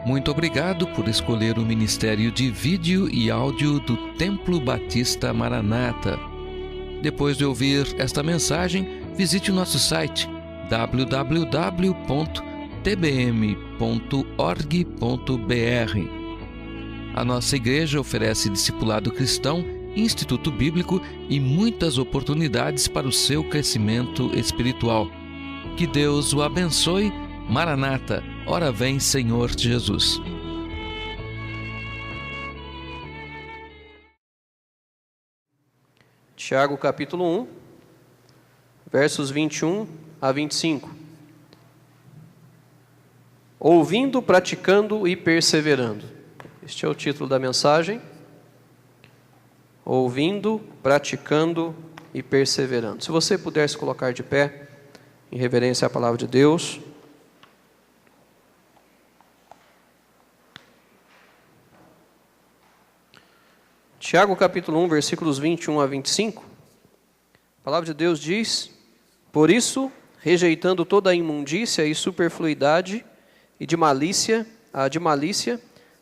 Muito obrigado por escolher o Ministério de Vídeo e Áudio do Templo Batista Maranata. Depois de ouvir esta mensagem, visite o nosso site www.tbm.org.br. A nossa igreja oferece discipulado cristão, instituto bíblico e muitas oportunidades para o seu crescimento espiritual. Que Deus o abençoe. Maranata, ora vem, Senhor Jesus. Tiago capítulo 1, versos 21 a 25. Ouvindo, praticando e perseverando. Este é o título da mensagem. Ouvindo, praticando e perseverando. Se você puder se colocar de pé, em reverência à palavra de Deus. Tiago capítulo 1, versículos 21 a 25. A palavra de Deus diz: por isso, rejeitando toda a imundícia e superfluidade e de malícia,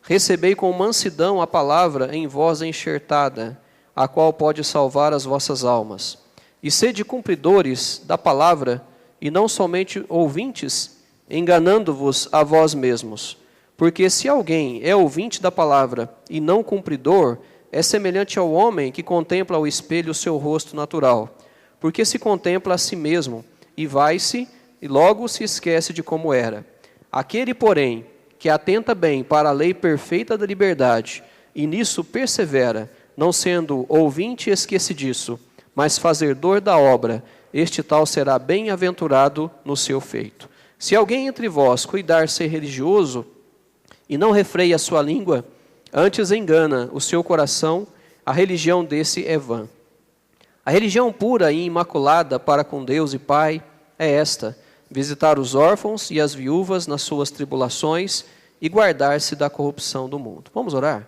recebei com mansidão a palavra em vós enxertada, a qual pode salvar as vossas almas. E sede cumpridores da palavra, e não somente ouvintes, enganando-vos a vós mesmos. Porque se alguém é ouvinte da palavra e não cumpridor, é semelhante ao homem que contempla ao espelho o seu rosto natural. Porque se contempla a si mesmo, e vai-se, e logo se esquece de como era. Aquele, porém, que atenta bem para a lei perfeita da liberdade, e nisso persevera, não sendo ouvinte esquecidiço, mas fazedor da obra, este tal será bem-aventurado no seu feito. Se alguém entre vós cuidar ser religioso, e não refreia a sua língua, antes engana o seu coração, a religião desse é vã. A religião pura e imaculada para com Deus e Pai é esta: visitar os órfãos e as viúvas nas suas tribulações e guardar-se da corrupção do mundo. Vamos orar?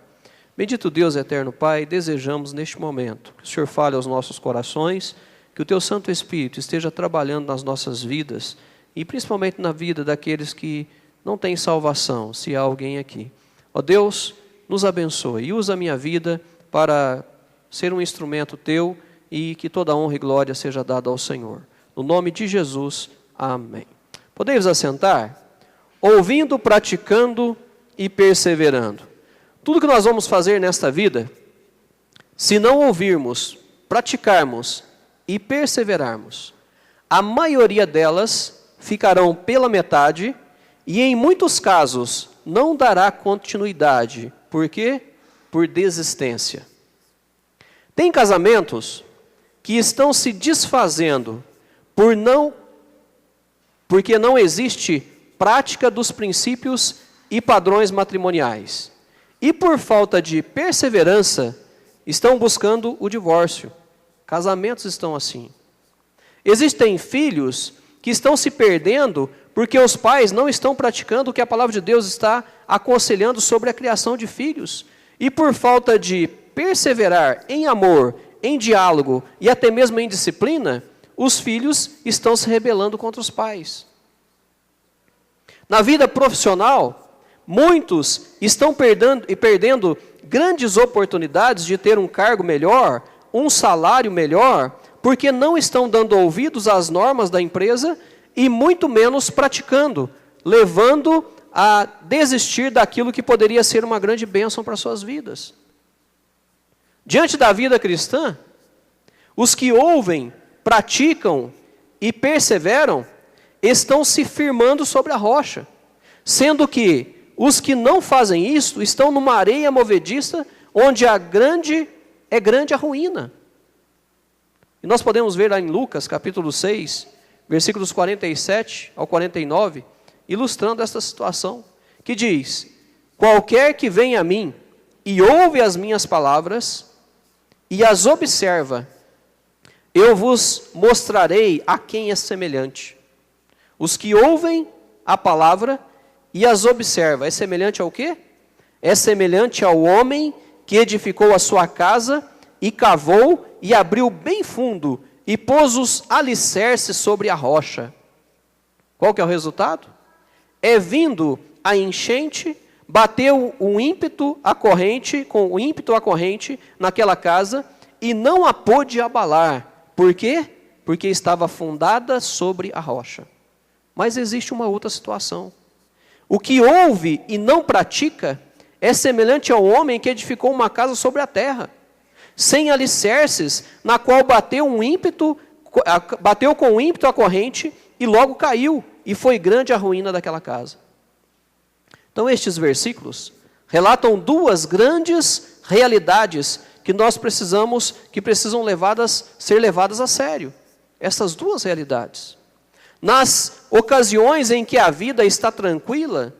Bendito Deus eterno Pai, desejamos neste momento que o Senhor fale aos nossos corações, que o Teu Santo Espírito esteja trabalhando nas nossas vidas e principalmente na vida daqueles que não têm salvação, se há alguém aqui. Ó Deus, nos abençoe e usa a minha vida para ser um instrumento Teu e que toda honra e glória seja dada ao Senhor. No nome de Jesus, amém. Podeis assentar? Ouvindo, praticando e perseverando. Tudo que nós vamos fazer nesta vida, se não ouvirmos, praticarmos e perseverarmos, a maioria delas ficarão pela metade e em muitos casos não dará continuidade. Por quê? Por desistência. Tem casamentos que estão se desfazendo porque não existe prática dos princípios e padrões matrimoniais. E por falta de perseverança, estão buscando o divórcio. Casamentos estão assim. Existem filhos que estão se perdendo porque os pais não estão praticando o que a palavra de Deus está aconselhando sobre a criação de filhos. E por falta de perseverar em amor, em diálogo e até mesmo em disciplina, os filhos estão se rebelando contra os pais. Na vida profissional, muitos estão perdendo grandes oportunidades de ter um cargo melhor, um salário melhor, porque não estão dando ouvidos às normas da empresa e muito menos praticando, levando a desistir daquilo que poderia ser uma grande bênção para suas vidas. Diante da vida cristã, os que ouvem, praticam e perseveram, estão se firmando sobre a rocha, sendo que os que não fazem isso estão numa areia movediça, onde é grande a ruína. E nós podemos ver lá em Lucas, capítulo 6, versículos 47 ao 49, ilustrando esta situação, que diz: qualquer que vem a mim e ouve as minhas palavras e as observa, eu vos mostrarei a quem é semelhante. Os que ouvem a palavra e as observa, é semelhante ao quê? É semelhante ao homem que edificou a sua casa e cavou e abriu bem fundo e pôs os alicerces sobre a rocha. Qual que é o resultado? É vindo a enchente, bateu com ímpeto a corrente naquela casa e não a pôde abalar. Por quê? Porque estava fundada sobre a rocha. Mas existe uma outra situação. O que ouve e não pratica é semelhante ao homem que edificou uma casa sobre a terra, sem alicerces, na qual bateu com ímpeto a corrente e logo caiu, e foi grande a ruína daquela casa. Então estes versículos relatam duas grandes realidades que precisam ser levadas a sério. Essas duas realidades. Nas ocasiões em que a vida está tranquila,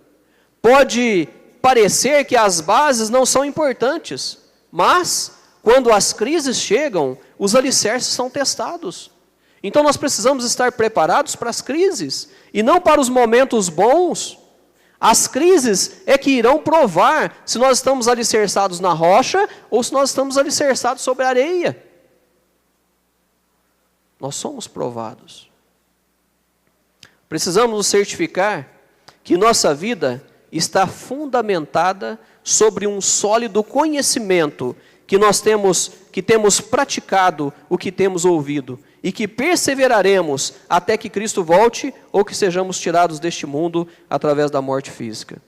pode parecer que as bases não são importantes, mas quando as crises chegam, os alicerces são testados. Então nós precisamos estar preparados para as crises, e não para os momentos bons. As crises é que irão provar se nós estamos alicerçados na rocha ou se nós estamos alicerçados sobre a areia. Nós somos provados. Precisamos nos certificar que nossa vida está fundamentada sobre um sólido conhecimento que temos praticado o que temos ouvido e que perseveraremos até que Cristo volte ou que sejamos tirados deste mundo através da morte física.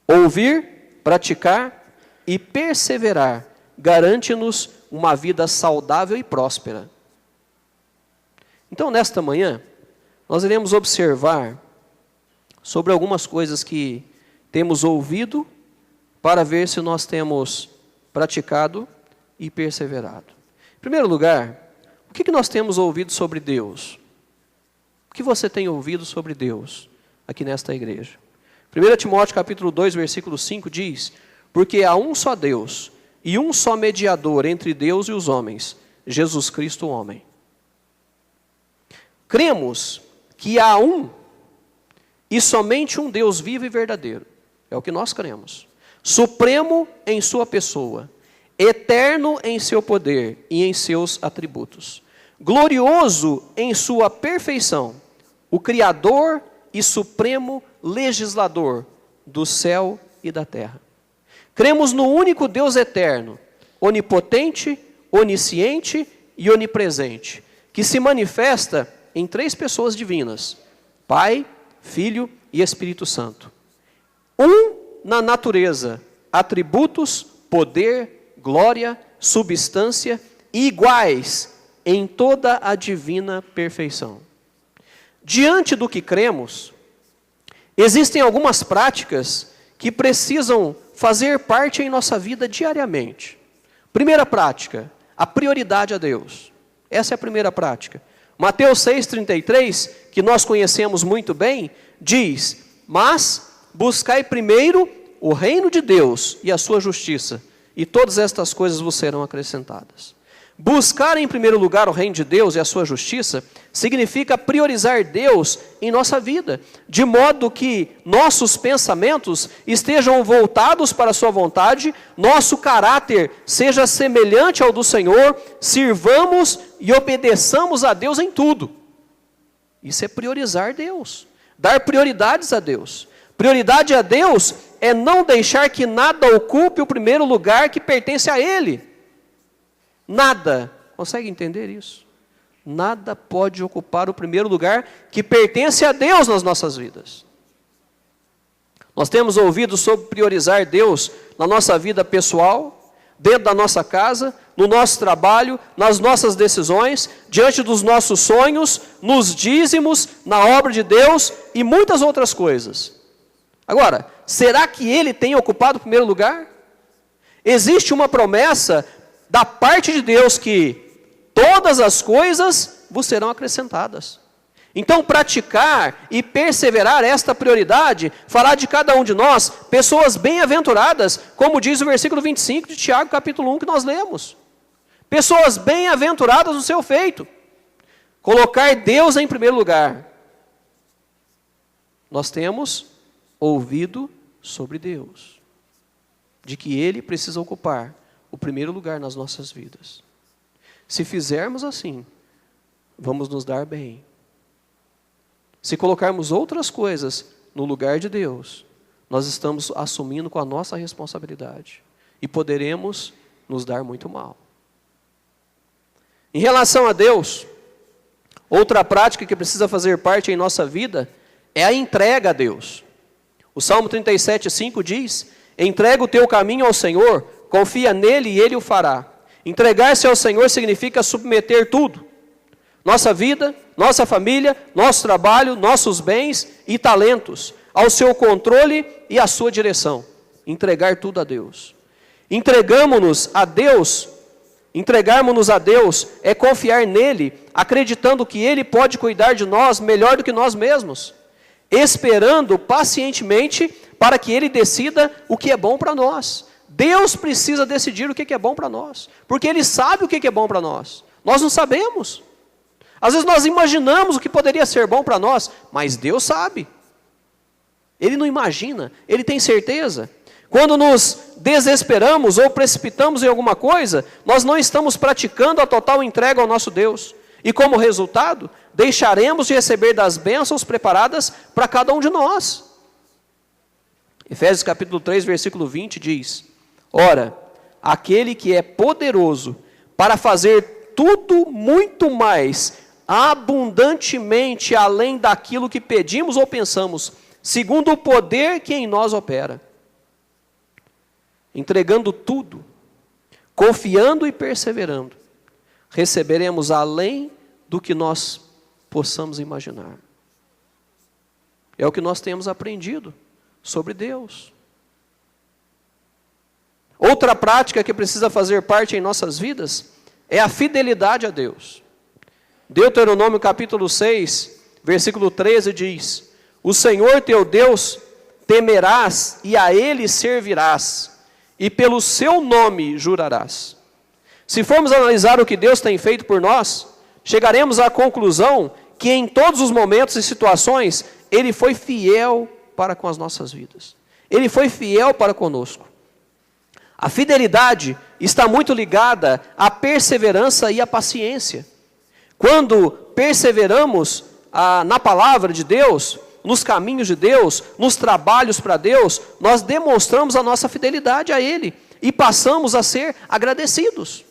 Ouvir, praticar e perseverar garante-nos uma vida saudável e próspera. Então, nesta manhã, nós iremos observar sobre algumas coisas que temos ouvido para ver se nós temos praticado e perseverado. Em primeiro lugar, o que nós temos ouvido sobre Deus? O que você tem ouvido sobre Deus aqui nesta igreja? 1 Timóteo capítulo 2, versículo 5 diz: porque há um só Deus e um só mediador entre Deus e os homens, Jesus Cristo, o homem. Cremos que há um e somente um Deus vivo e verdadeiro. É o que nós cremos. Supremo em sua pessoa, eterno em seu poder e em seus atributos, glorioso em sua perfeição, o Criador e supremo legislador do céu e da terra. Cremos no único Deus eterno, onipotente, onisciente e onipresente, que se manifesta em três pessoas divinas: Pai, Filho e Espírito Santo. Um na natureza, atributos, poder, glória, substância, iguais em toda a divina perfeição. Diante do que cremos, existem algumas práticas que precisam fazer parte em nossa vida diariamente. Primeira prática, a prioridade a Deus. Essa é a primeira prática. Mateus 6,33, que nós conhecemos muito bem, diz: mas buscai primeiro o reino de Deus e a sua justiça, e todas estas coisas vos serão acrescentadas. Buscar em primeiro lugar o reino de Deus e a sua justiça significa priorizar Deus em nossa vida, de modo que nossos pensamentos estejam voltados para a sua vontade, nosso caráter seja semelhante ao do Senhor, sirvamos e obedeçamos a Deus em tudo. Isso é priorizar Deus, dar prioridades a Deus. Prioridade a Deus é não deixar que nada ocupe o primeiro lugar que pertence a Ele. Nada. Consegue entender isso? Nada pode ocupar o primeiro lugar que pertence a Deus nas nossas vidas. Nós temos ouvido sobre priorizar Deus na nossa vida pessoal, dentro da nossa casa, no nosso trabalho, nas nossas decisões, diante dos nossos sonhos, nos dízimos, na obra de Deus e muitas outras coisas. Agora, será que Ele tem ocupado o primeiro lugar? Existe uma promessa da parte de Deus que todas as coisas vos serão acrescentadas. Então, praticar e perseverar esta prioridade fará de cada um de nós pessoas bem-aventuradas, como diz o versículo 25 de Tiago, capítulo 1, que nós lemos. Pessoas bem-aventuradas no seu feito. Colocar Deus em primeiro lugar. Nós temos ouvido sobre Deus, de que Ele precisa ocupar o primeiro lugar nas nossas vidas. Se fizermos assim, vamos nos dar bem. Se colocarmos outras coisas no lugar de Deus, nós estamos assumindo com a nossa responsabilidade. E poderemos nos dar muito mal. Em relação a Deus, outra prática que precisa fazer parte em nossa vida é a entrega a Deus. O Salmo 37:5 diz: entrega o teu caminho ao Senhor, confia nele e ele o fará. Entregar-se ao Senhor significa submeter tudo. Nossa vida, nossa família, nosso trabalho, nossos bens e talentos, ao seu controle e à sua direção. Entregar tudo a Deus. Entregarmos-nos a Deus é confiar nele, acreditando que ele pode cuidar de nós melhor do que nós mesmos, esperando pacientemente para que ele decida o que é bom para nós. Deus precisa decidir o que é bom para nós, porque ele sabe o que é bom para nós. Nós não sabemos. Às vezes nós imaginamos o que poderia ser bom para nós, mas Deus sabe. Ele não imagina, ele tem certeza. Quando nos desesperamos ou precipitamos em alguma coisa, nós não estamos praticando a total entrega ao nosso Deus. E como resultado, deixaremos de receber das bênçãos preparadas para cada um de nós. Efésios capítulo 3, versículo 20 diz: ora, aquele que é poderoso para fazer tudo muito mais abundantemente além daquilo que pedimos ou pensamos, segundo o poder que em nós opera. Entregando tudo, confiando e perseverando, receberemos além do que nós possamos imaginar. É o que nós temos aprendido sobre Deus. Outra prática que precisa fazer parte em nossas vidas é a fidelidade a Deus. Deuteronômio capítulo 6, versículo 13 diz: o Senhor teu Deus temerás e a Ele servirás, e pelo seu nome jurarás. Se formos analisar o que Deus tem feito por nós, chegaremos à conclusão que em todos os momentos e situações, Ele foi fiel para com as nossas vidas. Ele foi fiel para conosco. A fidelidade está muito ligada à perseverança e à paciência. Quando perseveramos na palavra de Deus, nos caminhos de Deus, nos trabalhos para Deus, nós demonstramos a nossa fidelidade a Ele e passamos a ser agradecidos.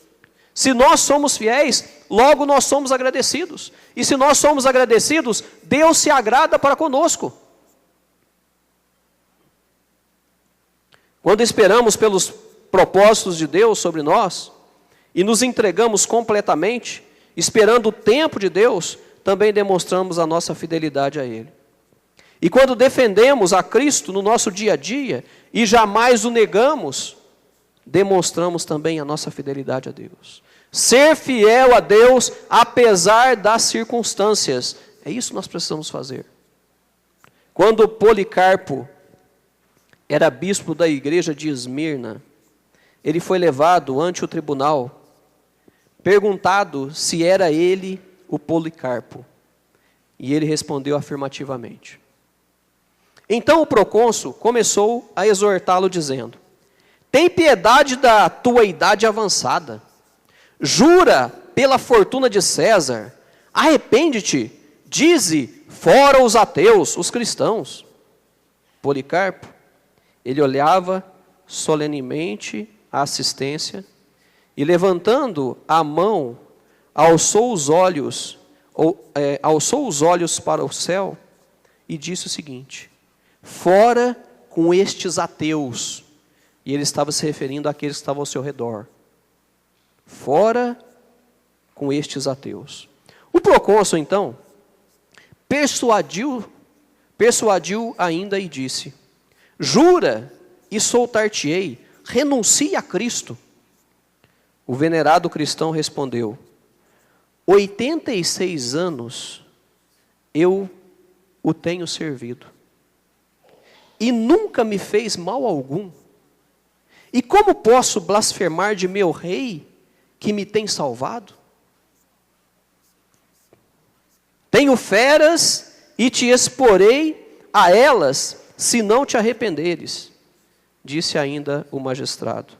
Se nós somos fiéis, logo nós somos agradecidos. E se nós somos agradecidos, Deus se agrada para conosco. Quando esperamos pelos propósitos de Deus sobre nós e nos entregamos completamente, esperando o tempo de Deus, também demonstramos a nossa fidelidade a Ele. E quando defendemos a Cristo no nosso dia a dia e jamais o negamos, demonstramos também a nossa fidelidade a Deus. Ser fiel a Deus apesar das circunstâncias, é isso que nós precisamos fazer. Quando Policarpo era bispo da igreja de Esmirna, ele foi levado ante o tribunal, perguntado se era ele o Policarpo, e ele respondeu afirmativamente. Então o procônsul começou a exortá-lo dizendo: tem piedade da tua idade avançada, jura pela fortuna de César, arrepende-te, dize fora os ateus, os cristãos. Policarpo, ele olhava solenemente a assistência e levantando a mão, alçou os olhos para o céu e disse o seguinte: fora com estes ateus. E ele estava se referindo àqueles que estavam ao seu redor. Fora com estes ateus. O procônsul, então, persuadiu ainda e disse: jura e soltar-te-ei, renuncie a Cristo. O venerado cristão respondeu: 86 anos eu o tenho servido, e nunca me fez mal algum. E como posso blasfemar de meu rei, que me tem salvado? Tenho feras e te exporei a elas, se não te arrependeres, disse ainda o magistrado.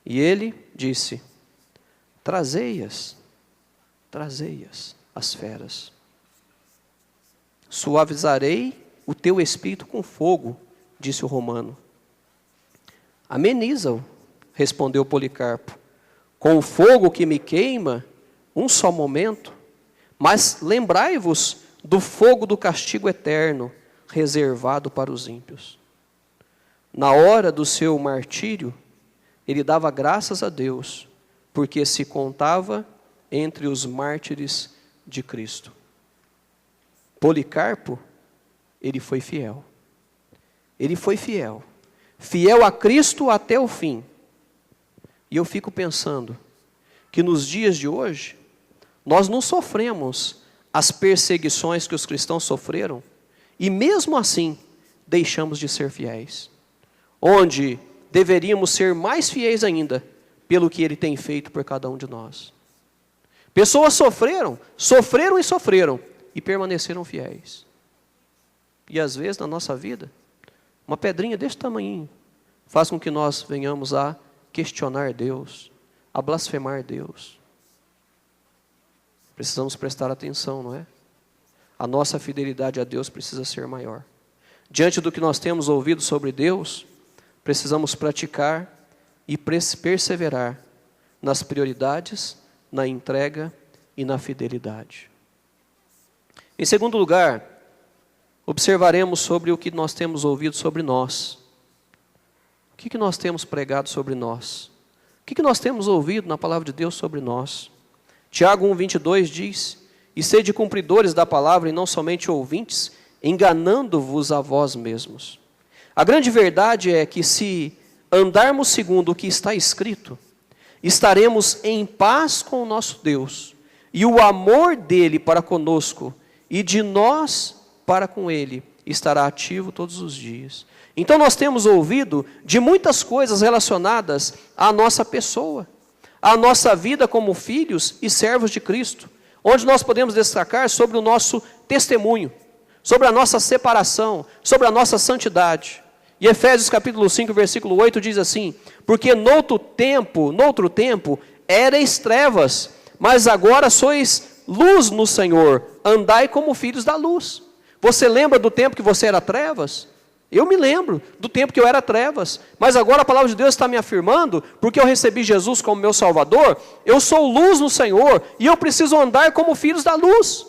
E ele disse: trazei-as, as feras. Suavizarei o teu espírito com fogo, disse o romano. Ameniza-o, respondeu Policarpo. Com o fogo que me queima, um só momento, mas lembrai-vos do fogo do castigo eterno, reservado para os ímpios. Na hora do seu martírio, ele dava graças a Deus, porque se contava entre os mártires de Cristo. Policarpo, ele foi fiel. Ele foi fiel. Fiel a Cristo até o fim. E eu fico pensando que nos dias de hoje, nós não sofremos as perseguições que os cristãos sofreram, e mesmo assim, deixamos de ser fiéis. Onde deveríamos ser mais fiéis ainda, pelo que Ele tem feito por cada um de nós. Pessoas sofreram e permaneceram fiéis. E às vezes na nossa vida, uma pedrinha desse tamanhinho faz com que nós venhamos a questionar Deus, a blasfemar Deus. Precisamos prestar atenção, não é? A nossa fidelidade a Deus precisa ser maior. Diante do que nós temos ouvido sobre Deus, precisamos praticar e perseverar nas prioridades, na entrega e na fidelidade. Em segundo lugar, observaremos sobre o que nós temos ouvido sobre nós. O que nós temos pregado sobre nós? O que nós temos ouvido na palavra de Deus sobre nós? Tiago 1,22 diz: e sede cumpridores da palavra e não somente ouvintes, enganando-vos a vós mesmos. A grande verdade é que se andarmos segundo o que está escrito, estaremos em paz com o nosso Deus, e o amor dele para conosco e de nós para com ele estará ativo todos os dias. Então nós temos ouvido de muitas coisas relacionadas à nossa pessoa, à nossa vida como filhos e servos de Cristo, onde nós podemos destacar sobre o nosso testemunho, sobre a nossa separação, sobre a nossa santidade. E Efésios capítulo 5, versículo 8 diz assim: porque noutro tempo éreis trevas, mas agora sois luz no Senhor, andai como filhos da luz. Você lembra do tempo que você era trevas? Eu me lembro do tempo que eu era trevas, mas agora a palavra de Deus está me afirmando, porque eu recebi Jesus como meu Salvador, eu sou luz no Senhor, e eu preciso andar como filhos da luz.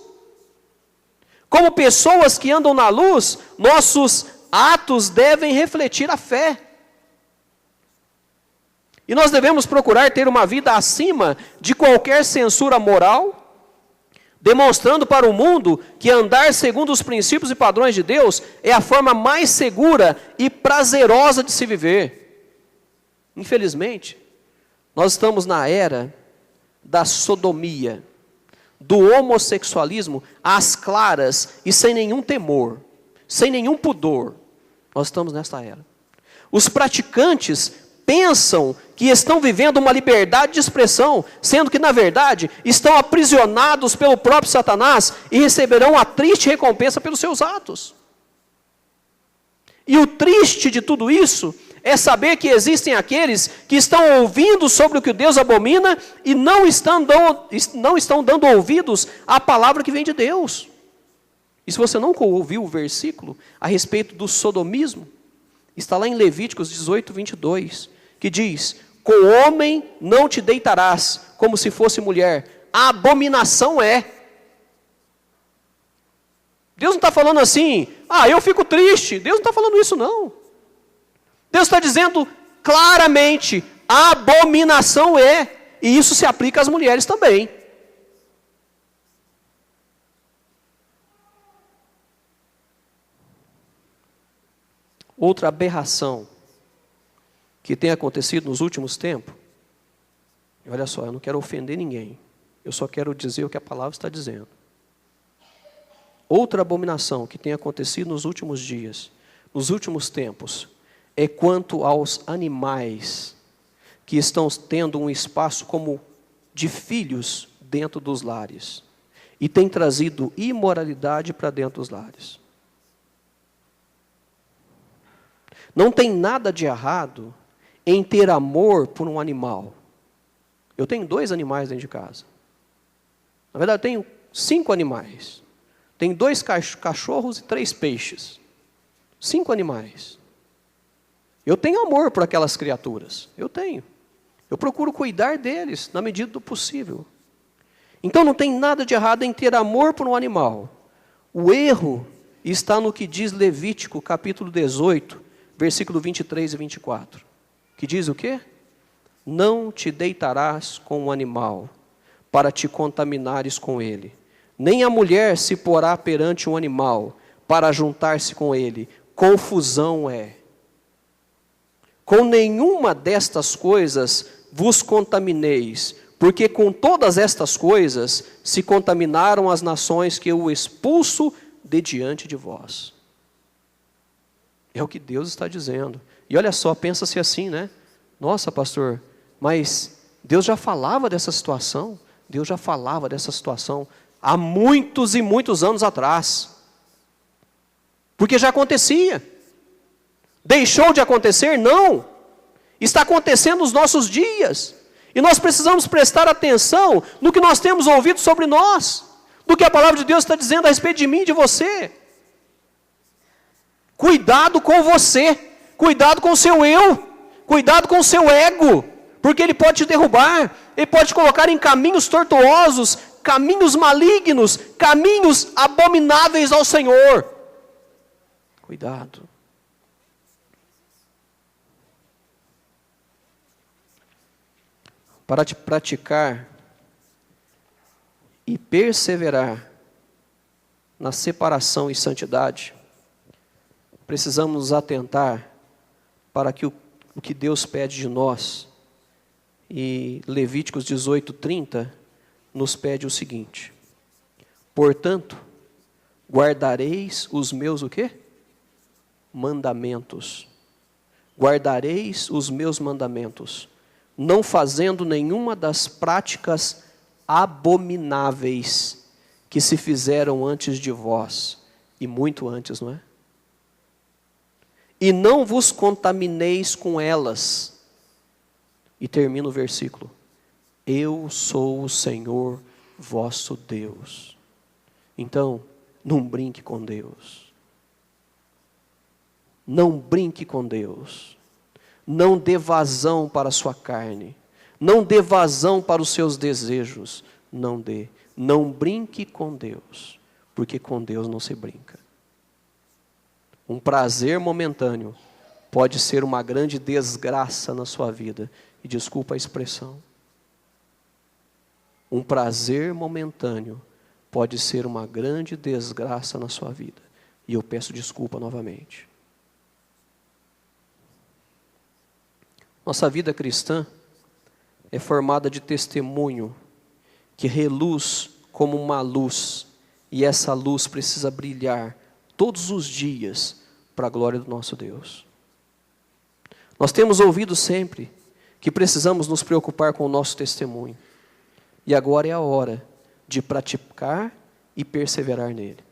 Como pessoas que andam na luz, nossos atos devem refletir a fé. E nós devemos procurar ter uma vida acima de qualquer censura moral, demonstrando para o mundo que andar segundo os princípios e padrões de Deus é a forma mais segura e prazerosa de se viver. Infelizmente, nós estamos na era da sodomia, do homossexualismo às claras e sem nenhum temor, sem nenhum pudor. Nós estamos nesta era. Os praticantes pensam que estão vivendo uma liberdade de expressão, sendo que, na verdade, estão aprisionados pelo próprio Satanás e receberão a triste recompensa pelos seus atos. E o triste de tudo isso é saber que existem aqueles que estão ouvindo sobre o que Deus abomina e não estão dando ouvidos à palavra que vem de Deus. E se você nunca ouviu o versículo a respeito do sodomismo, está lá em Levíticos 18, 22, que diz: com homem não te deitarás, como se fosse mulher. A abominação é. Deus não está falando assim, eu fico triste. Deus não está falando isso, não. Deus está dizendo claramente, a abominação é. E isso se aplica às mulheres também. Outra aberração que tem acontecido nos últimos tempos, e olha só, eu não quero ofender ninguém, eu só quero dizer o que a palavra está dizendo. Outra abominação que tem acontecido nos últimos dias, nos últimos tempos, é quanto aos animais que estão tendo um espaço como de filhos dentro dos lares, e tem trazido imoralidade para dentro dos lares. Não tem nada de errado em ter amor por um animal. Eu tenho 2 animais dentro de casa. Na verdade, eu tenho 5 animais. Tenho 2 cachorros e 3 peixes. 5 animais. Eu tenho amor por aquelas criaturas. Eu tenho. Eu procuro cuidar deles na medida do possível. Então não tem nada de errado em ter amor por um animal. O erro está no que diz Levítico, capítulo 18, versículo 23 e 24. Que diz o quê? Não te deitarás com um animal, para te contaminares com ele. Nem a mulher se porá perante um animal, para juntar-se com ele. Confusão é. Com nenhuma destas coisas vos contamineis, porque com todas estas coisas se contaminaram as nações que eu expulso de diante de vós. É o que Deus está dizendo. E olha só, pensa-se assim, né? Nossa, pastor, mas Deus já falava dessa situação. Deus já falava dessa situação há muitos e muitos anos atrás. Porque já acontecia. Deixou de acontecer? Não. Está acontecendo nos nossos dias. E nós precisamos prestar atenção no que nós temos ouvido sobre nós. Do que a palavra de Deus está dizendo a respeito de mim e de você. Cuidado com você. Cuidado com o seu eu. Cuidado com o seu ego. Porque ele pode te derrubar. Ele pode te colocar em caminhos tortuosos, caminhos malignos, caminhos abomináveis ao Senhor. Cuidado. Para te praticar e perseverar na separação e santidade, precisamos nos atentar para que o que Deus pede de nós. E Levíticos 18:30 nos pede o seguinte: portanto, guardareis os meus o quê? Mandamentos. Guardareis os meus mandamentos, não fazendo nenhuma das práticas abomináveis que se fizeram antes de vós, e muito antes, não é? E não vos contamineis com elas. E termina o versículo: eu sou o Senhor vosso Deus. Então, não brinque com Deus. Não brinque com Deus. Não dê vazão para a sua carne. Não dê vazão para os seus desejos. Não dê. Não brinque com Deus. Porque com Deus não se brinca. Um prazer momentâneo pode ser uma grande desgraça na sua vida. E desculpa a expressão. Um prazer momentâneo pode ser uma grande desgraça na sua vida. E eu peço desculpa novamente. Nossa vida cristã é formada de testemunho que reluz como uma luz, e essa luz precisa brilhar todos os dias para a glória do nosso Deus. Nós temos ouvido sempre que precisamos nos preocupar com o nosso testemunho, e agora é a hora de praticar e perseverar nele.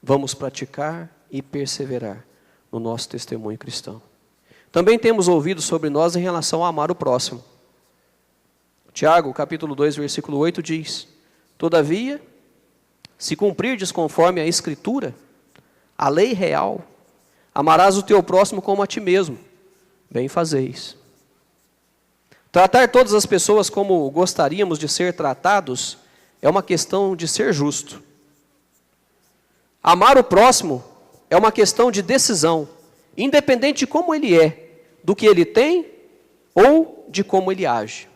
Vamos praticar e perseverar no nosso testemunho cristão. Também temos ouvido sobre nós em relação a amar o próximo. Tiago, capítulo 2, versículo 8 diz: todavia, se cumprirdes conforme a Escritura, a lei real, amarás o teu próximo como a ti mesmo, bem fazeis. Tratar todas as pessoas como gostaríamos de ser tratados é uma questão de ser justo. Amar o próximo é uma questão de decisão, independente de como ele é, do que ele tem ou de como ele age.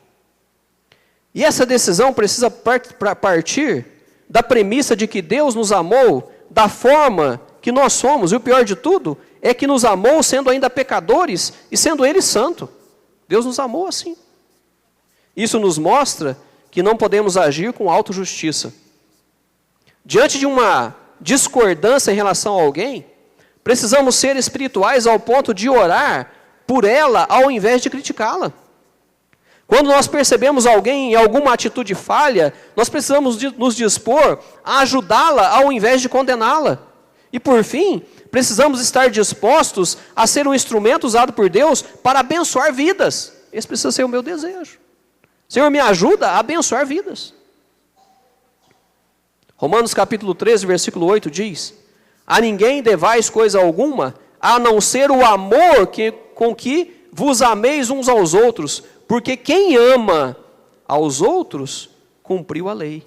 E essa decisão precisa partir da premissa de que Deus nos amou da forma que nós somos. E o pior de tudo é que nos amou sendo ainda pecadores e sendo Ele santo. Deus nos amou assim. Isso nos mostra que não podemos agir com autojustiça. Diante de uma discordância em relação a alguém, precisamos ser espirituais ao ponto de orar por ela ao invés de criticá-la. Quando nós percebemos alguém em alguma atitude falha, nós precisamos nos dispor a ajudá-la ao invés de condená-la. E por fim, precisamos estar dispostos a ser um instrumento usado por Deus para abençoar vidas. Esse precisa ser o meu desejo. Senhor, me ajuda a abençoar vidas. Romanos capítulo 13, versículo 8 diz: a ninguém devais coisa alguma, a não ser o amor com que vos ameis uns aos outros, porque quem ama aos outros, cumpriu a lei.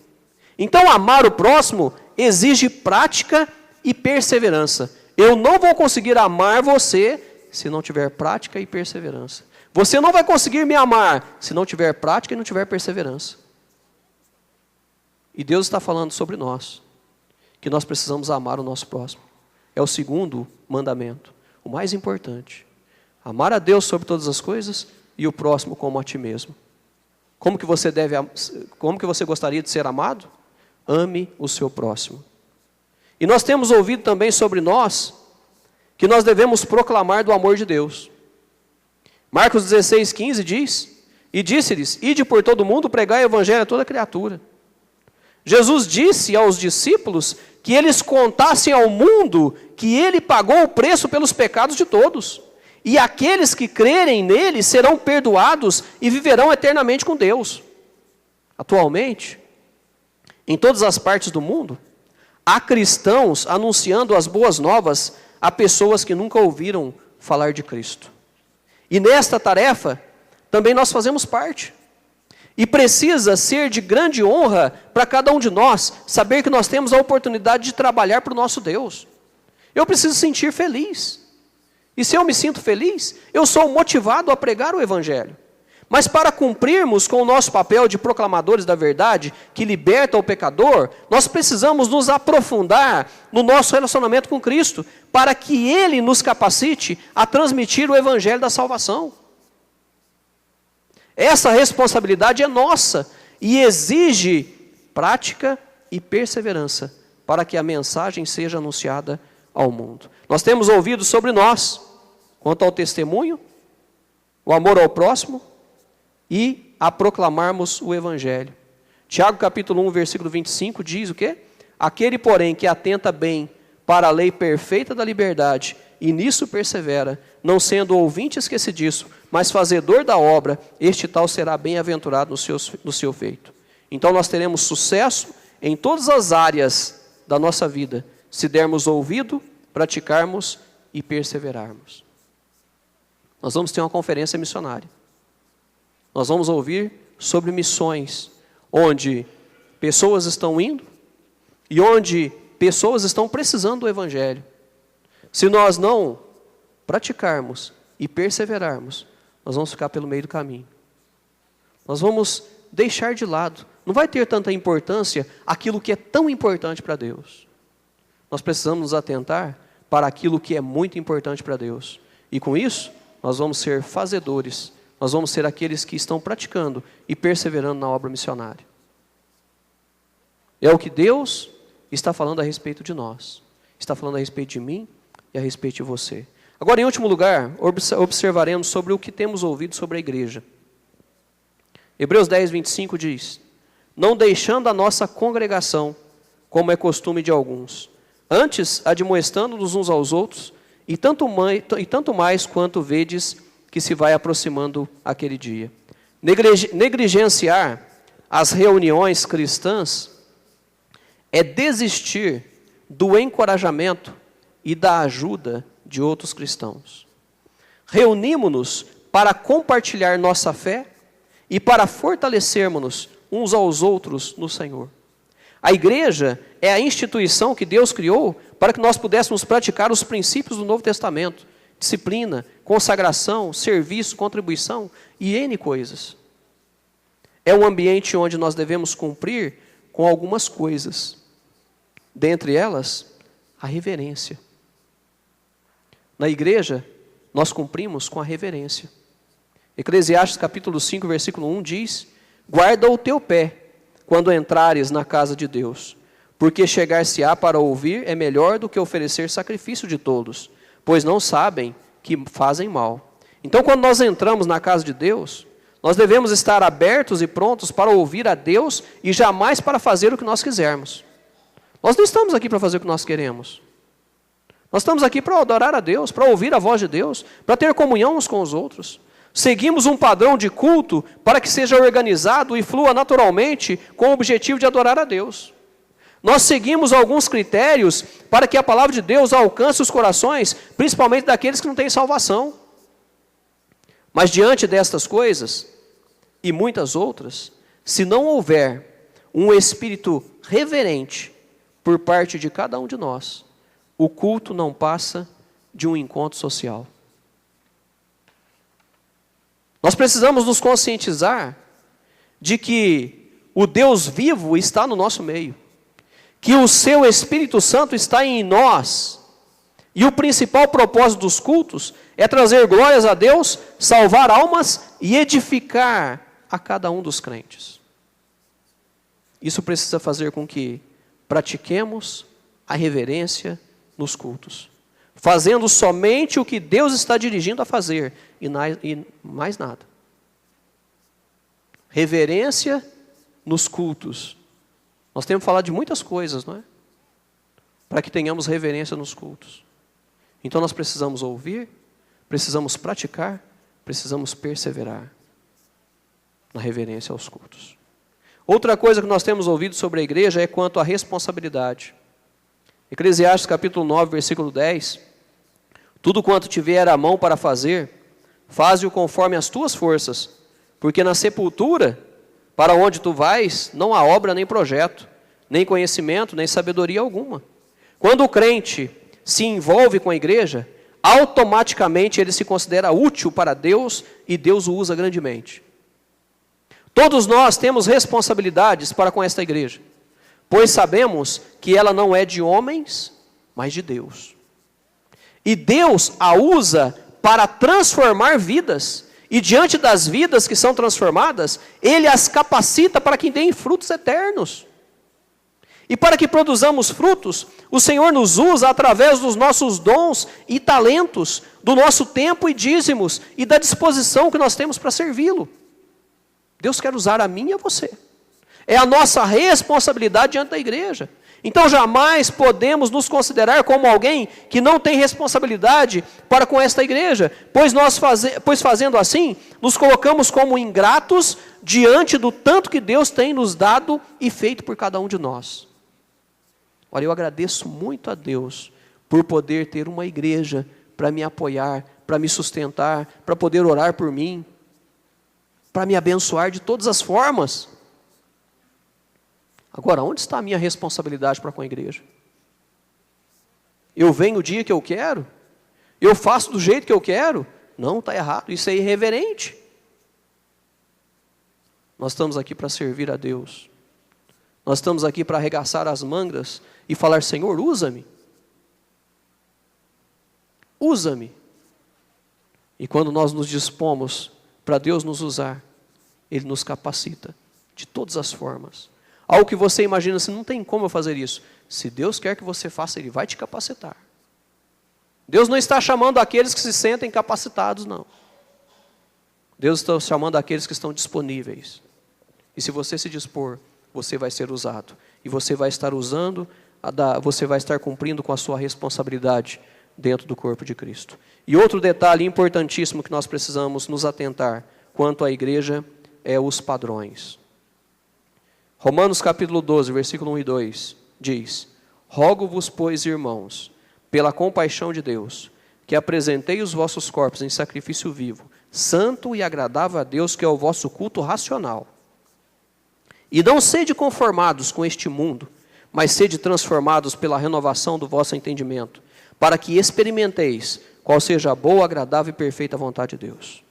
Então, amar o próximo exige prática e perseverança. Eu não vou conseguir amar você se não tiver prática e perseverança. Você não vai conseguir me amar se não tiver prática e não tiver perseverança. E Deus está falando sobre nós, que nós precisamos amar o nosso próximo. É o segundo mandamento, o mais importante. Amar a Deus sobre todas as coisas e o próximo como a ti mesmo. Como que você gostaria de ser amado? Ame o seu próximo. E nós temos ouvido também sobre nós, que nós devemos proclamar do amor de Deus. Marcos 16:15 diz, e disse-lhes, ide por todo mundo, pregai o evangelho a toda criatura. Jesus disse aos discípulos que eles contassem ao mundo que ele pagou o preço pelos pecados de todos. E aqueles que crerem nele serão perdoados e viverão eternamente com Deus. Atualmente, em todas as partes do mundo, há cristãos anunciando as boas novas a pessoas que nunca ouviram falar de Cristo. E nesta tarefa, também nós fazemos parte. E precisa ser de grande honra para cada um de nós, saber que nós temos a oportunidade de trabalhar para o nosso Deus. Eu preciso sentir feliz. E se eu me sinto feliz, eu sou motivado a pregar o Evangelho. Mas para cumprirmos com o nosso papel de proclamadores da verdade, que liberta o pecador, nós precisamos nos aprofundar no nosso relacionamento com Cristo, para que Ele nos capacite a transmitir o Evangelho da salvação. Essa responsabilidade é nossa e exige prática e perseverança para que a mensagem seja anunciada ao mundo. Nós temos ouvido sobre nós, quanto ao testemunho, o amor ao próximo e a proclamarmos o Evangelho. Tiago capítulo 1, versículo 25 diz o quê? Aquele, porém, que atenta bem para a lei perfeita da liberdade e nisso persevera, não sendo ouvinte esquecidiço, mas fazedor da obra, este tal será bem-aventurado no seu feito. Então nós teremos sucesso em todas as áreas da nossa vida, se dermos ouvido, praticarmos e perseverarmos. Nós vamos ter uma conferência missionária. Nós vamos ouvir sobre missões, onde pessoas estão indo e onde pessoas estão precisando do Evangelho. Se nós não praticarmos e perseverarmos, nós vamos ficar pelo meio do caminho. Nós vamos deixar de lado. Não vai ter tanta importância aquilo que é tão importante para Deus. Nós precisamos nos atentar para aquilo que é muito importante para Deus. E com isso, nós vamos ser fazedores. Nós vamos ser aqueles que estão praticando e perseverando na obra missionária. É o que Deus está falando a respeito de nós. Está falando a respeito de mim e a respeito de você. Agora, em último lugar, observaremos sobre o que temos ouvido sobre a igreja. Hebreus 10, 25 diz, não deixando a nossa congregação, como é costume de alguns, antes admoestando-nos uns aos outros, e tanto mais quanto vedes que se vai aproximando aquele dia. Negligenciar as reuniões cristãs é desistir do encorajamento e da ajuda de outros cristãos. Reunimos-nos para compartilhar nossa fé e para fortalecermos-nos uns aos outros no Senhor. A igreja é a instituição que Deus criou para que nós pudéssemos praticar os princípios do Novo Testamento. Disciplina, consagração, serviço, contribuição e N coisas. É um ambiente onde nós devemos cumprir com algumas coisas. Dentre elas, a reverência. Na igreja, nós cumprimos com a reverência. Eclesiastes capítulo 5, versículo 1 diz, guarda o teu pé quando entrares na casa de Deus, porque chegar-se-á para ouvir é melhor do que oferecer sacrifício de tolos, pois não sabem que fazem mal. Então, quando nós entramos na casa de Deus, nós devemos estar abertos e prontos para ouvir a Deus e jamais para fazer o que nós quisermos. Nós não estamos aqui para fazer o que nós queremos. Nós estamos aqui para adorar a Deus, para ouvir a voz de Deus, para ter comunhão uns com os outros. Seguimos um padrão de culto para que seja organizado e flua naturalmente com o objetivo de adorar a Deus. nós seguimos alguns critérios para que a palavra de Deus alcance os corações, principalmente daqueles que não têm salvação. Mas diante destas coisas, e muitas outras, se não houver um espírito reverente por parte de cada um de nós, o culto não passa de um encontro social. Nós precisamos nos conscientizar de que o Deus vivo está no nosso meio, que o seu Espírito Santo está em nós, e o principal propósito dos cultos é trazer glórias a Deus, salvar almas e edificar a cada um dos crentes. Isso precisa fazer com que pratiquemos a reverência nos cultos, fazendo somente o que Deus está dirigindo a fazer e mais nada. Reverência nos cultos. Nós temos falado de muitas coisas, não é? Para que tenhamos reverência nos cultos. Então nós precisamos ouvir, precisamos praticar, precisamos perseverar na reverência aos cultos. Outra coisa que nós temos ouvido sobre a igreja é quanto à responsabilidade. Eclesiastes capítulo 9, versículo 10. Tudo quanto tiver a mão para fazer, faze-o conforme as tuas forças, porque na sepultura, para onde tu vais, não há obra nem projeto, nem conhecimento, nem sabedoria alguma. Quando o crente se envolve com a igreja, automaticamente ele se considera útil para Deus e Deus o usa grandemente. Todos nós temos responsabilidades para com esta igreja, pois sabemos que ela não é de homens, mas de Deus. E Deus a usa para transformar vidas, e diante das vidas que são transformadas, Ele as capacita para que deem frutos eternos. E para que produzamos frutos, o Senhor nos usa através dos nossos dons e talentos, do nosso tempo e dízimos, e da disposição que nós temos para servi-lo. Deus quer usar a mim e a você. É a nossa responsabilidade diante da igreja. Então jamais podemos nos considerar como alguém que não tem responsabilidade para com esta igreja, pois fazendo assim, nos colocamos como ingratos diante do tanto que Deus tem nos dado e feito por cada um de nós. Olha, eu agradeço muito a Deus por poder ter uma igreja para me apoiar, para me sustentar, para poder orar por mim, para me abençoar de todas as formas. Agora, onde está a minha responsabilidade para com a igreja? Eu venho o dia que eu quero? Eu faço do jeito que eu quero? Não, está errado, isso é irreverente. Nós estamos aqui para servir a Deus. Nós estamos aqui para arregaçar as mangas e falar: Senhor, usa-me. Usa-me. E quando nós nos dispomos para Deus nos usar, Ele nos capacita de todas as formas. Algo que você imagina assim, não tem como eu fazer isso. Se Deus quer que você faça, Ele vai te capacitar. Deus não está chamando aqueles que se sentem capacitados, não. Deus está chamando aqueles que estão disponíveis. E se você se dispor, você vai ser usado. E você vai estar você vai estar cumprindo com a sua responsabilidade dentro do corpo de Cristo. E outro detalhe importantíssimo que nós precisamos nos atentar quanto à igreja é os padrões. Romanos capítulo 12, versículo 1 e 2, diz: Rogo-vos, pois, irmãos, pela compaixão de Deus, que apresentei os vossos corpos em sacrifício vivo, santo e agradável a Deus, que é o vosso culto racional. E não sede conformados com este mundo, mas sede transformados pela renovação do vosso entendimento, para que experimenteis qual seja a boa, agradável e perfeita vontade de Deus.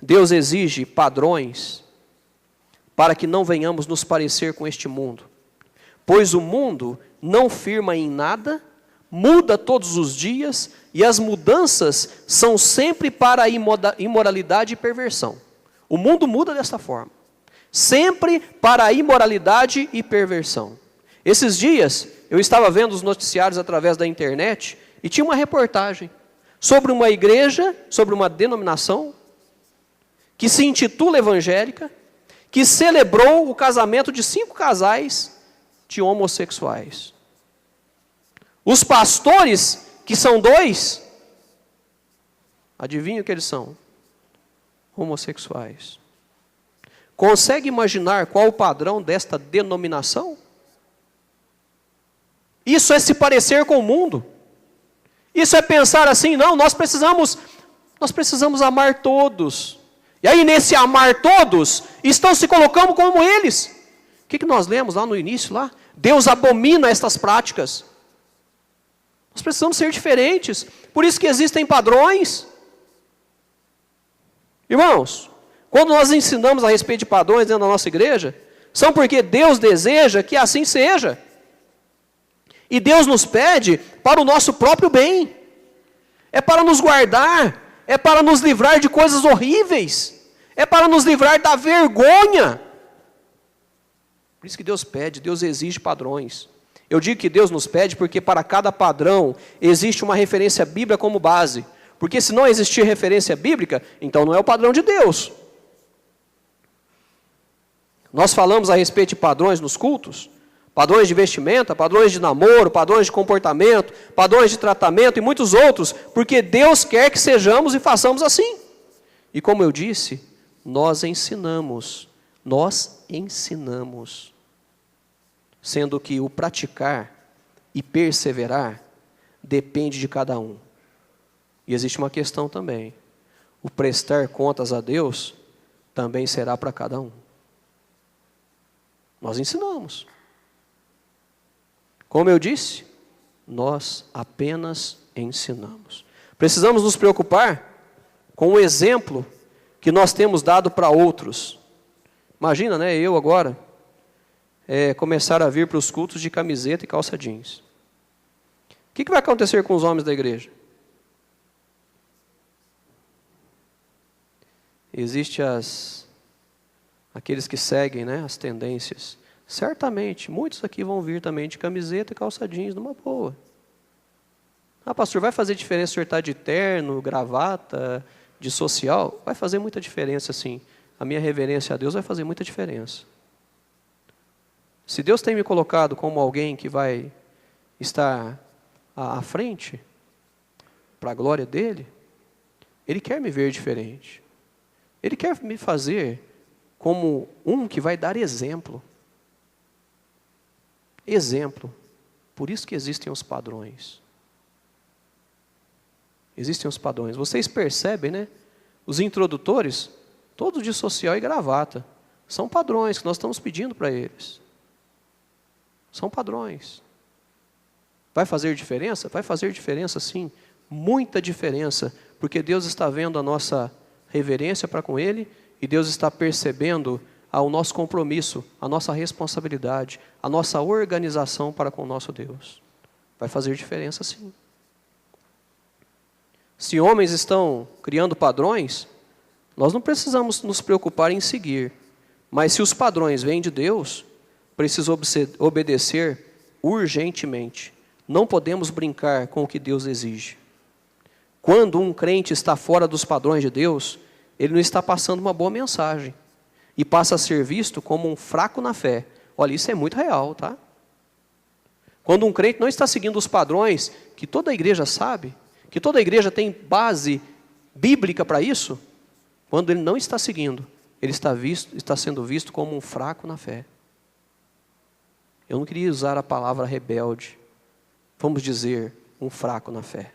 Deus exige padrões para que não venhamos nos parecer com este mundo. Pois o mundo não firma em nada, muda todos os dias, e as mudanças são sempre para a imoralidade e perversão. O mundo muda desta forma. Sempre para a imoralidade e perversão. Esses dias, eu estava vendo os noticiários através da internet, e tinha uma reportagem sobre uma igreja, sobre uma denominação, que se intitula evangélica, que celebrou o casamento de 5 casais de homossexuais. Os pastores, que são 2, adivinha o que eles são? Homossexuais. Consegue imaginar qual o padrão desta denominação? Isso é se parecer com o mundo. Isso é pensar assim, não, nós precisamos amar todos. E aí nesse amar todos, estão se colocando como eles. O que nós lemos lá no início? Lá? Deus abomina estas práticas. Nós precisamos ser diferentes. Por isso que existem padrões. Irmãos, quando nós ensinamos a respeito de padrões dentro da nossa igreja, são porque Deus deseja que assim seja. E Deus nos pede para o nosso próprio bem. É para nos guardar. É para nos livrar de coisas horríveis. É para nos livrar da vergonha. Por isso que Deus pede, Deus exige padrões. Eu digo que Deus nos pede porque para cada padrão existe uma referência bíblica como base. Porque se não existir referência bíblica, então não é o padrão de Deus. Nós falamos a respeito de padrões nos cultos, padrões de vestimenta, padrões de namoro, padrões de comportamento, padrões de tratamento e muitos outros, porque Deus quer que sejamos e façamos assim. E como eu disse, nós ensinamos, sendo que o praticar e perseverar depende de cada um. E existe uma questão também, o prestar contas a Deus também será para cada um. Nós ensinamos. Como eu disse, nós apenas ensinamos. Precisamos nos preocupar com o exemplo que nós temos dado para outros. Imagina, né, eu agora, começar a vir para os cultos de camiseta e calça jeans. O que vai acontecer com os homens da igreja? Existem aqueles que seguem, né, as tendências. Certamente, muitos aqui vão vir também de camiseta e calça jeans, numa boa. Ah, pastor, vai fazer diferença o senhor estar de terno, gravata, de social? Vai fazer muita diferença, sim. A minha reverência a Deus vai fazer muita diferença. Se Deus tem me colocado como alguém que vai estar à frente, para a glória dEle, Ele quer me ver diferente. Ele quer me fazer como um que vai dar exemplo. Exemplo. Por isso que existem os padrões. Existem os padrões. Vocês percebem, né? Os introdutores, todos de social e gravata. São padrões que nós estamos pedindo para eles. São padrões. Vai fazer diferença? Vai fazer diferença, sim. Muita diferença. Porque Deus está vendo a nossa reverência para com Ele e Deus está percebendo o nosso compromisso, a nossa responsabilidade, a nossa organização para com o nosso Deus. Vai fazer diferença, sim. Se homens estão criando padrões, nós não precisamos nos preocupar em seguir. Mas se os padrões vêm de Deus, precisa obedecer urgentemente. Não podemos brincar com o que Deus exige. Quando um crente está fora dos padrões de Deus, ele não está passando uma boa mensagem. E passa a ser visto como um fraco na fé. Olha, isso é muito real, tá? Quando um crente não está seguindo os padrões que toda a igreja sabe, que toda a igreja tem base bíblica para isso, quando ele não está seguindo, ele está sendo visto como um fraco na fé. Eu não queria usar a palavra rebelde. Vamos dizer, um fraco na fé.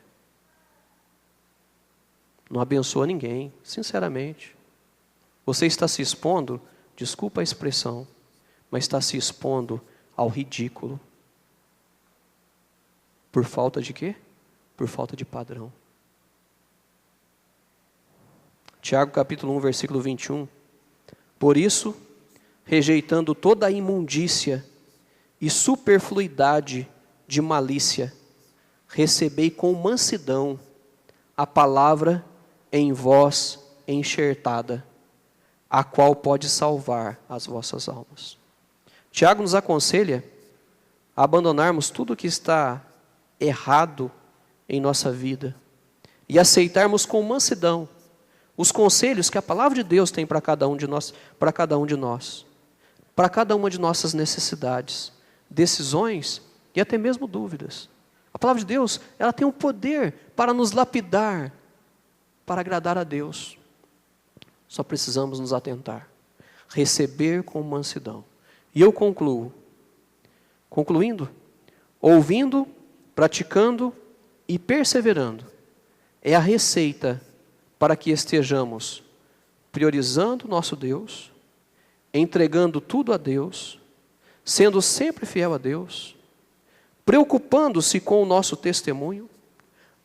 Não abençoa ninguém, sinceramente. Você está se expondo, desculpa a expressão, mas está se expondo ao ridículo. Por falta de quê? Por falta de padrão. Tiago capítulo 1, versículo 21. Por isso, rejeitando toda a imundícia e superfluidade de malícia, recebei com mansidão a palavra em vós enxertada, a qual pode salvar as vossas almas. Tiago nos aconselha a abandonarmos tudo que está errado em nossa vida e aceitarmos com mansidão os conselhos que a palavra de Deus tem para cada um de nós, para cada uma de nossas necessidades, decisões e até mesmo dúvidas. A palavra de Deus, ela tem o poder para nos lapidar, para agradar a Deus. Só precisamos nos atentar, receber com mansidão. E eu concluindo, ouvindo, praticando e perseverando. É a receita para que estejamos priorizando nosso Deus, entregando tudo a Deus, sendo sempre fiel a Deus, preocupando-se com o nosso testemunho,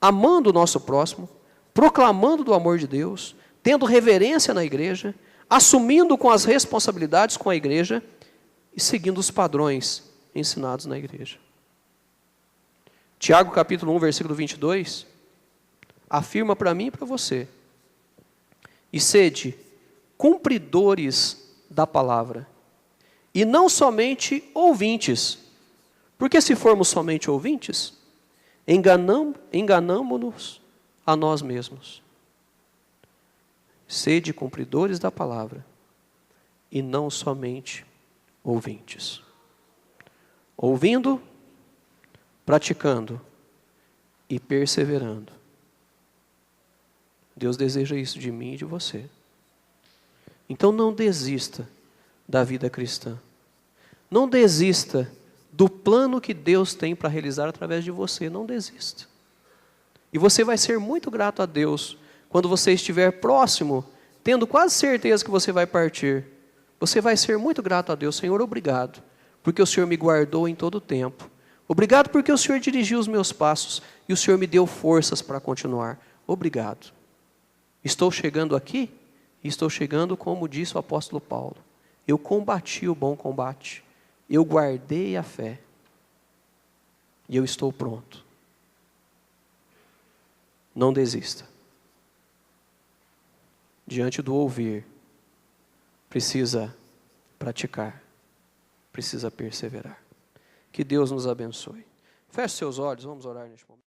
amando o nosso próximo, proclamando do amor de Deus, tendo reverência na igreja, assumindo com as responsabilidades com a igreja e seguindo os padrões ensinados na igreja. Tiago capítulo 1, versículo 22, afirma para mim e para você: e sede cumpridores da palavra, e não somente ouvintes, porque se formos somente ouvintes, enganamo-nos a nós mesmos. Sede cumpridores da palavra, e não somente ouvintes. Ouvindo, praticando e perseverando. Deus deseja isso de mim e de você. Então não desista da vida cristã. Não desista do plano que Deus tem para realizar através de você. Não desista. E você vai ser muito grato a Deus quando você estiver próximo, tendo quase certeza que você vai partir. Você vai ser muito grato a Deus. Senhor, obrigado, porque o Senhor me guardou em todo o tempo. Obrigado porque o Senhor dirigiu os meus passos e o Senhor me deu forças para continuar. Obrigado. Estou chegando aqui e estou chegando como disse o apóstolo Paulo. Eu combati o bom combate. Eu guardei a fé. E eu estou pronto. Não desista. Diante do ouvir, precisa praticar, precisa perseverar. Que Deus nos abençoe. Feche seus olhos, vamos orar neste momento.